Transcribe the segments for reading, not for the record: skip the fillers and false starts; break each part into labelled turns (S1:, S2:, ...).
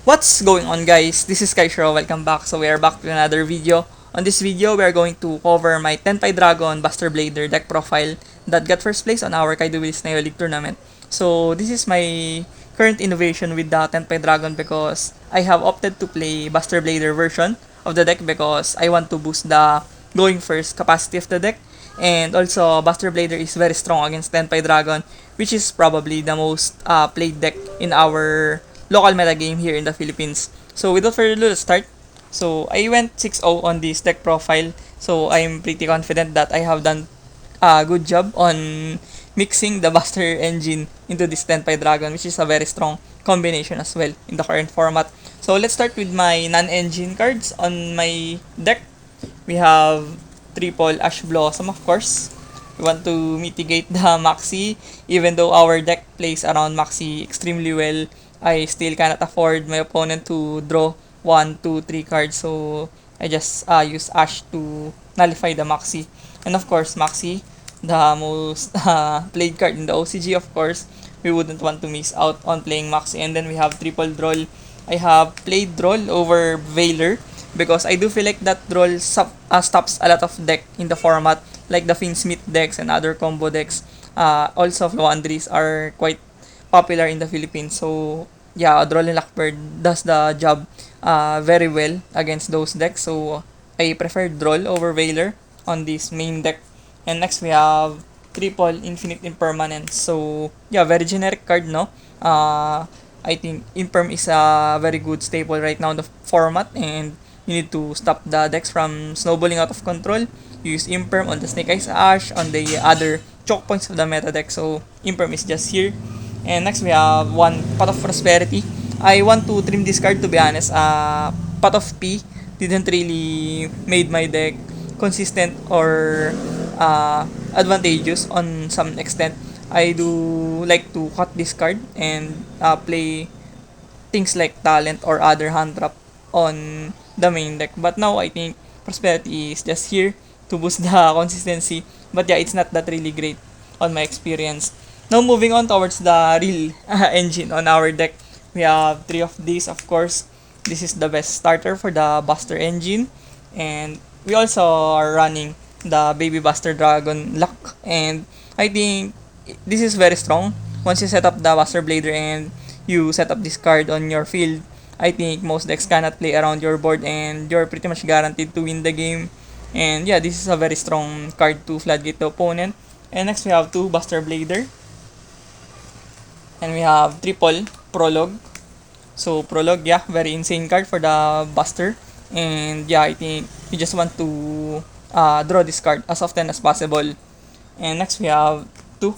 S1: What's going on, guys? This is Kaishro. Welcome back. So we are back to another video. On this video, we are going to cover my Tenpai Dragon Buster Blader deck profile that got first place on our Kai-Duelists League tournament. So this is my current innovation with the Tenpai Dragon because I have opted to play Buster Blader version of the deck because I want to boost the going first capacity of the deck. And also, Buster Blader is very strong against Tenpai Dragon, which is probably the most played deck in our local meta game here in the Philippines. So without further ado, let's start. So I went 6-0 on this deck profile. So I'm pretty confident that I have done a good job on mixing the Buster engine into this Tenpai Dragon, which is a very strong combination as well in the current format. So let's start with my non-engine cards on my deck. We have triple Ash Blossom, of course. We want to mitigate the Maxi. Even though our deck plays around Maxi extremely well, I still cannot afford my opponent to draw 1, 2, 3 cards. So I just use Ash to nullify the Maxi. And of course, Maxi, the most played card in the OCG, of course. We wouldn't want to miss out on playing Maxi. And then we have triple Droll. I have played Droll over Veiler because I do feel like that Droll stops a lot of deck in the format, like the Finsmith decks and other combo decks. Also, Fluandries are quite popular in the Philippines. So, yeah, Droll and Lockbird does the job very well against those decks. So, I prefer Droll over Veiler on this main deck. And next, we have triple Infinite Impermanence. So, yeah, very generic card, no? I think Imperm is a very good staple right now in the format, and you need to stop the decks from snowballing out of control. You use Imperm on the Snake Eyes Ash, on the other choke points of the meta deck. So Imperm is just here. And next we have one Pot of Prosperity. I want to trim this card, to be honest. Pot of P didn't really made my deck consistent or advantageous on some extent. I do like to cut this card and play things like talent or other hand trap on the main deck. But now I think Prosperity is just here to boost the consistency. But yeah, it's not that really great on my experience. Now moving on towards the real engine on our deck. We have three of these, of course. This is the best starter for the Buster engine. And we also are running the Baby Buster Dragon luck. And I think this is very strong. Once you set up the Buster Blader and you set up this card on your field, I think most decks cannot play around your board and you're pretty much guaranteed to win the game. And yeah, this is a very strong card to floodgate the opponent. And next we have two Buster Blader. And we have triple Prologue. So Prologue, yeah, very insane card for the Buster. And yeah, I think you just want to draw this card as often as possible. And next we have two,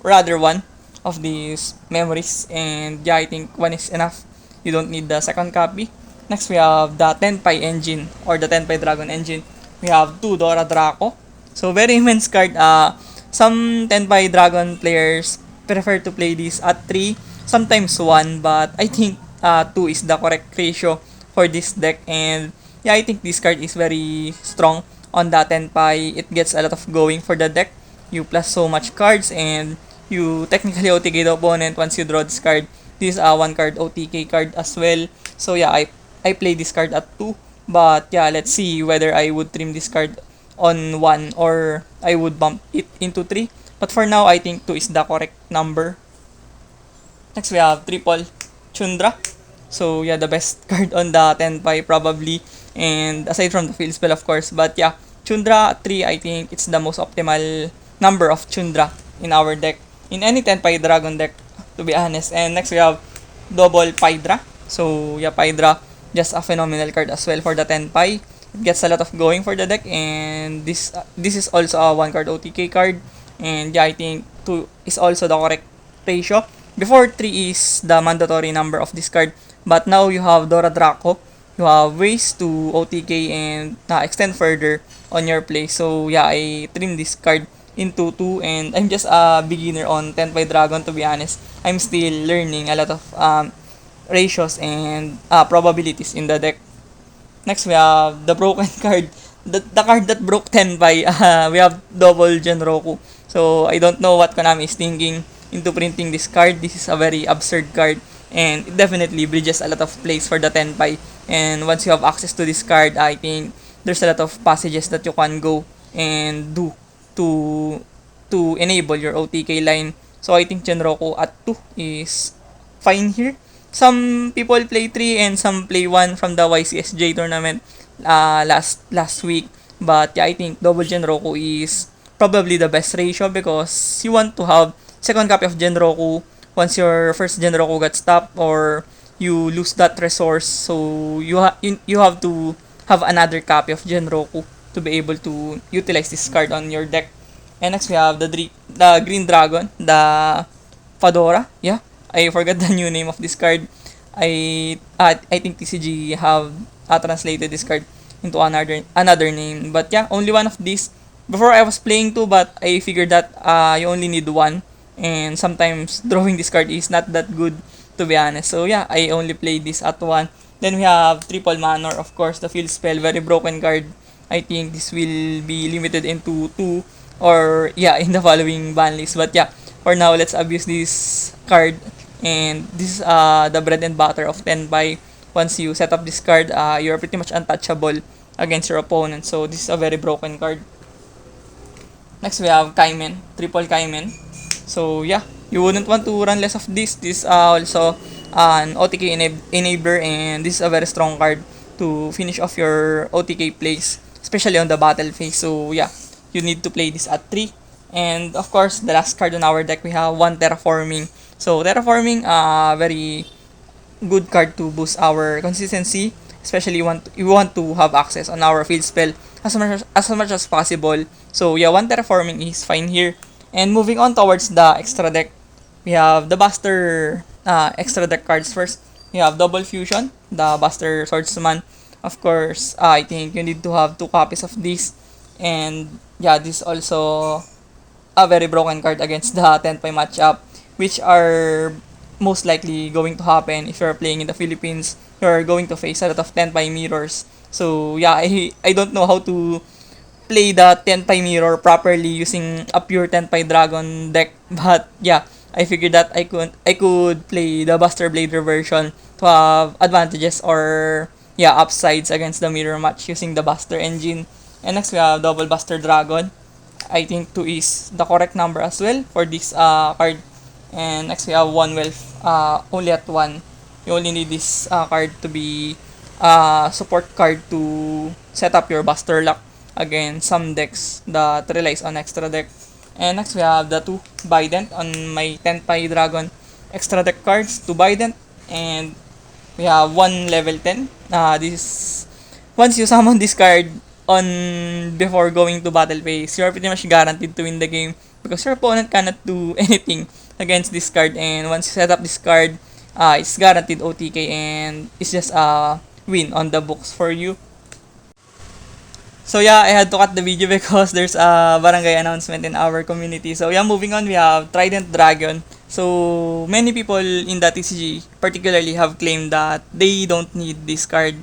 S1: rather one of these memories. And yeah, I think one is enough. You don't need the second copy. Next we have the Tenpai engine or the Tenpai Dragon engine. We have two Dora Draco. So very immense card. Some Tenpai Dragon players prefer to play this at 3, sometimes 1, but I think 2 is the correct ratio for this deck. And yeah, I think this card is very strong on the Tenpai. It gets a lot of going for the deck. You plus so much cards and you technically OTK the opponent once you draw this card. This is a 1 card OTK card as well. So yeah, I play this card at 2. But yeah, let's see whether I would trim this card on 1 or I would bump it into 3. But for now, I think 2 is the correct number. Next, we have triple Chundra. So yeah, the best card on the Tenpai probably. And aside from the field spell, of course. But yeah, Chundra 3, I think it's the most optimal number of Chundra in our deck. In any Tenpai Dragon deck, to be honest. And next, we have double Pydra. So yeah, Pydra, just a phenomenal card as well for the Tenpai. It gets a lot of going for the deck. And this is also a 1 card OTK card. And yeah, I think 2 is also the correct ratio. Before 3 is the mandatory number of this card. But now you have Dora Draco. You have ways to OTK and extend further on your play. So yeah, I trim this card into 2. And I'm just a beginner on Tenpai Dragon, to be honest. I'm still learning a lot of ratios and probabilities in the deck. Next, we have the broken card. The card that broke Tenpai. We have double Genroku. So, I don't know what Konami is thinking into printing this card. This is a very absurd card. and it definitely bridges a lot of plays for the Tenpai. And once you have access to this card, I think there's a lot of passages that you can go and do to enable your OTK line. So I think Genroku at 2 is fine here. Some people play 3 and some play 1 from the YCSJ tournament last week. But yeah, I think double Genroku is probably the best ratio because you want to have second copy of Genroku once your first Genroku got stopped or you lose that resource. So you have to have another copy of Genroku to be able to utilize this card on your deck. And next we have the Green Dragon, the Fedora. Yeah, I forgot the new name of this card. I think TCG have translated this card into another name. But yeah, only one of these. Before I was playing two, but I figured that you only need one, and sometimes drawing this card is not that good, to be honest. So yeah, I only played this at one. Then we have Triple Manor, of course, the field spell, very broken card. I think this will be limited into two or yeah in the following ban list. But yeah, for now let's abuse this card, and this is the bread and butter of Tenpai. Once you set up this card, you're pretty much untouchable against your opponent. So this is a very broken card. Next we have Kaimen, triple Kaimen. So yeah, you wouldn't want to run less of this. This also an OTK enabler, and this is a very strong card to finish off your OTK plays, especially on the battle phase. So yeah, you need to play this at 3. And of course, the last card on our deck, we have 1 Terraforming. So Terraforming, very good card to boost our consistency, especially you want to have access on our field spell as much as possible. So yeah, 1 Terraforming is fine here. And moving on towards the extra deck, we have the Buster extra deck cards first. We have Double Fusion, the Buster Swordsman. Of course, I think you need to have 2 copies of this. And yeah, this also a very broken card against the Tenpai matchup, which are most likely going to happen if you're playing in the Philippines. You're going to face a lot of Tenpai mirrors. So yeah, I don't know how to play the Tenpai mirror properly using a pure Tenpai Dragon deck, but yeah, I figured that I could play the Buster Blader version to have advantages or yeah upsides against the mirror match using the Buster engine. And next we have Double Buster Dragon. I think 2 is the correct number as well for this card. And next we have One Wealth, only at 1. You only need this card to be support card to set up your Buster Luck against some decks that relies on extra deck. And next we have the 2 Bident on my Tenpai Dragon extra deck cards, 2 Bident, and we have 1 level 10. This once you summon this card on before going to battle phase, you're pretty much guaranteed to win the game because your opponent cannot do anything against this card. And once you set up this card, it's guaranteed OTK and it's just a win on the books for you. So yeah, I had to cut the video because there's a barangay announcement in our community. So yeah, moving on, we have Trident Dragon. So many people in the TCG particularly have claimed that they don't need this card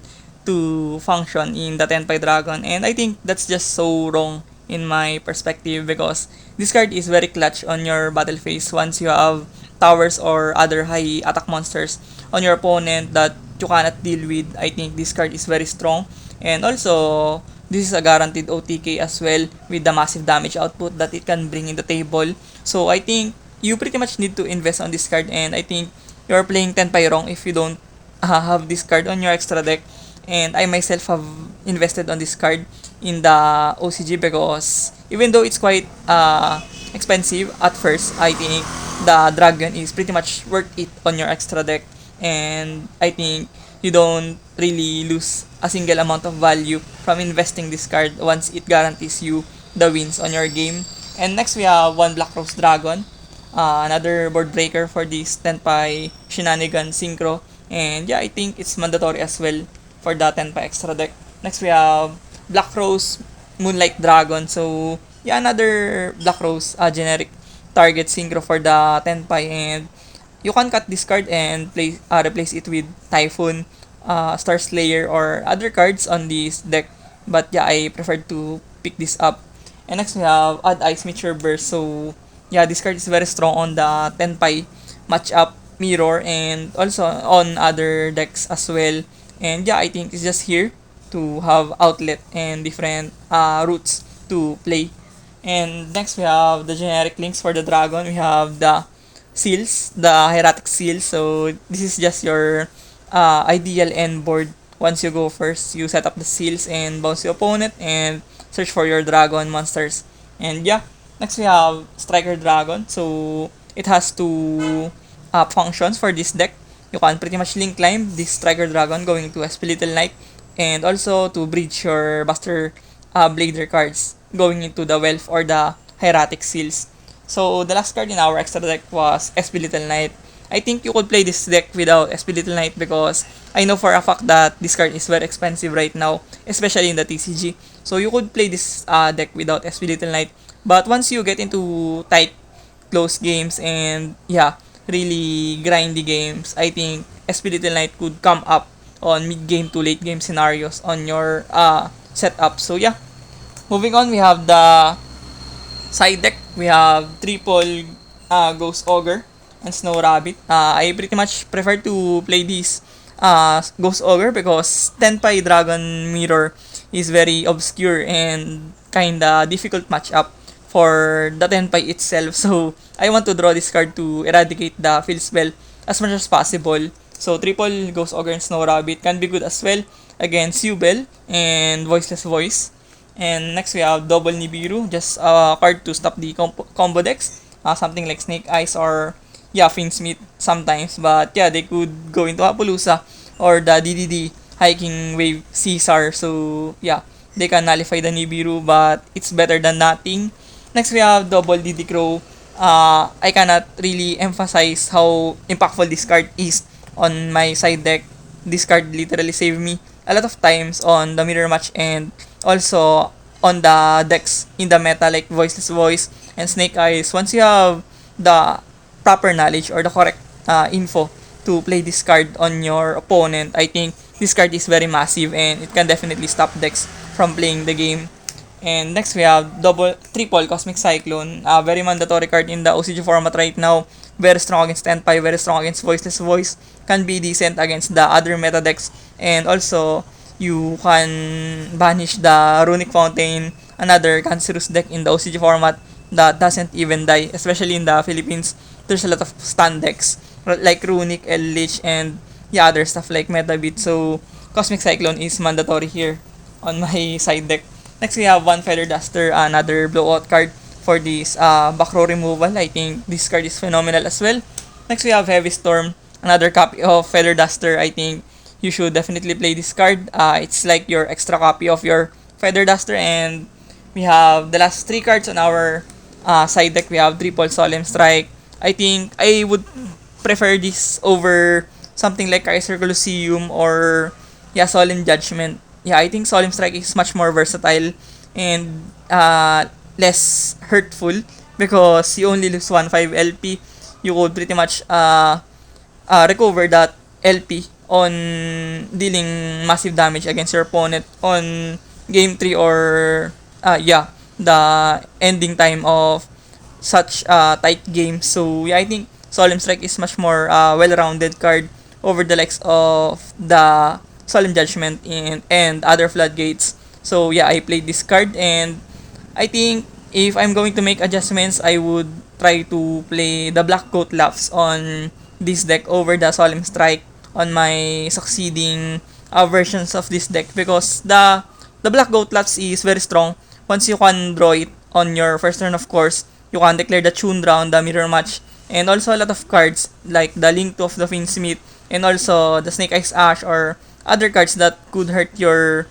S1: to function in the Tenpai Dragon. And I think that's just so wrong in my perspective because this card is very clutch on your battle phase once you have towers or other high attack monsters on your opponent that you cannot deal with. I think this card is very strong. And also, this is a guaranteed OTK as well with the massive damage output that it can bring in the table. So I think you pretty much need to invest on this card, and I think you're playing Tenpai wrong if you don't have this card on your extra deck. And I myself have invested on this card in the OCG because even though it's quite expensive at first, I think the Dragon is pretty much worth it on your extra deck. And I think you don't really lose a single amount of value from investing this card once it guarantees you the wins on your game. And next we have 1 Black Rose Dragon, another board breaker for this Tenpai Shenanigan Synchro. And yeah, I think it's mandatory as well for the Tenpai extra deck. Next we have Black Rose Moonlight Dragon. So yeah, another Black Rose generic target synchro for the Tenpai, and you can cut this card and replace it with Typhoon, Star Slayer, or other cards on this deck. But yeah, I prefer to pick this up. And next we have Odd Eyes Meteor Burst. So yeah, this card is very strong on the Tenpai matchup mirror and also on other decks as well. And yeah, I think it's just here to have outlet and different routes to play. And next we have the generic links for the dragon. We have the seals, the hieratic seals. So this is just your ideal end board. Once you go first, you set up the seals and bounce your opponent and search for your dragon monsters. And yeah, next we have striker dragon. So it has two functions for this deck. You can pretty much link climb this striker dragon going to SP Little Knight and also to bridge your Buster Blader cards going into the Wealth or the Hieratic Seals. So the last card in our extra deck was SP Little Knight. I think you could play this deck without SP Little Knight because I know for a fact that this card is very expensive right now, especially in the TCG. So you could play this deck without SP Little Knight. But once you get into tight, close games and yeah, really grindy games, I think SP Little Knight could come up on mid-game to late-game scenarios on your setup. So yeah, moving on, we have the side deck. We have triple Ghost Ogre and Snow Rabbit. I pretty much prefer to play this Ghost Ogre because Tenpai Dragon Mirror is very obscure and kinda difficult matchup for the Tenpai itself. So I want to draw this card to eradicate the field spell as much as possible. So triple Ghost Ogre and Snow Rabbit can be good as well against Yubel and Voiceless Voice. And next we have double Nibiru, just a card to stop the combo decks. Something like Snake Eyes or yeah, Finsmith sometimes. But yeah, they could go into Appaloosa or the DDD Hiking Wave Caesar. So yeah, they can nullify the Nibiru, but it's better than nothing. Next we have double DD Crow. I cannot really emphasize how impactful this card is on my side deck. This card literally saved me a lot of times on the mirror match and also on the decks in the meta like Voiceless Voice and Snake Eyes. Once you have the proper knowledge or the correct info to play this card on your opponent, I think this card is very massive and it can definitely stop decks from playing the game. And next we have triple Cosmic Cyclone, a very mandatory card in the OCG format right now. Very strong against Tenpai, very strong against Voiceless Voice, can be decent against the other meta decks, and also you can banish the Runic Fountain, another cancerous deck in the OCG format that doesn't even die, especially in the Philippines. There's a lot of stun decks like Runic, Lich, and yeah, other stuff like Metabit. So Cosmic Cyclone is mandatory here on my side deck. Next, we have one Feather Duster, another blowout card for this back row removal. I think this card is phenomenal as well. Next, we have Heavy Storm, another copy of Feather Duster. I think you should definitely play this card. It's like your extra copy of your Feather Duster. And we have the last three cards on our side deck. We have triple Solemn Strike. I think I would prefer this over something like Kaiser Colosseum or yeah, Solemn Judgment. Yeah, I think Solemn Strike is much more versatile and less hurtful because you only lose 1-5 LP. You could pretty much recover that LP on dealing massive damage against your opponent on game 3 or yeah, the ending time of such tight games. So yeah, I think Solemn Strike is much more well-rounded card over the likes of the Solemn Judgment and other Floodgates. So yeah, I played this card and I think if I'm going to make adjustments, I would try to play the Black Goat Laps on this deck over the Solemn Strike on my succeeding versions of this deck because the Black Goat Laps is very strong. Once you can draw it on your first turn, of course, you can declare the Tundra on the mirror match, and also a lot of cards like the Link of the Finsmith and also the Snake Eyes Ash or other cards that could hurt your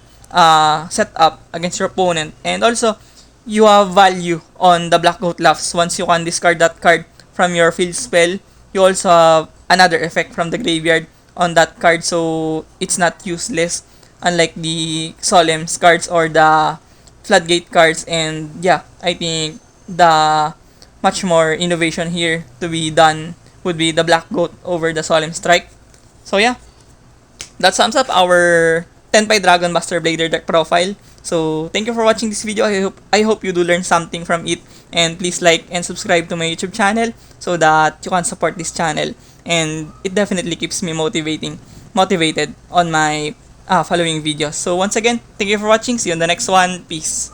S1: setup against your opponent. And also, you have value on the Black Goat Laughs. Once you can discard that card from your field spell, you also have another effect from the graveyard on that card, so it's not useless, unlike the Solemn's cards or the Floodgate cards. And yeah, I think the much more innovation here to be done would be the Black Goat over the Solemn Strike. So yeah, that sums up our Tenpai Dragon Buster Blader deck profile. So thank you for watching this video. I hope you do learn something from it, and please like and subscribe to my YouTube channel so that you can support this channel. and it definitely keeps me motivated on my following videos. So once again, thank you for watching. See you on the next one. Peace.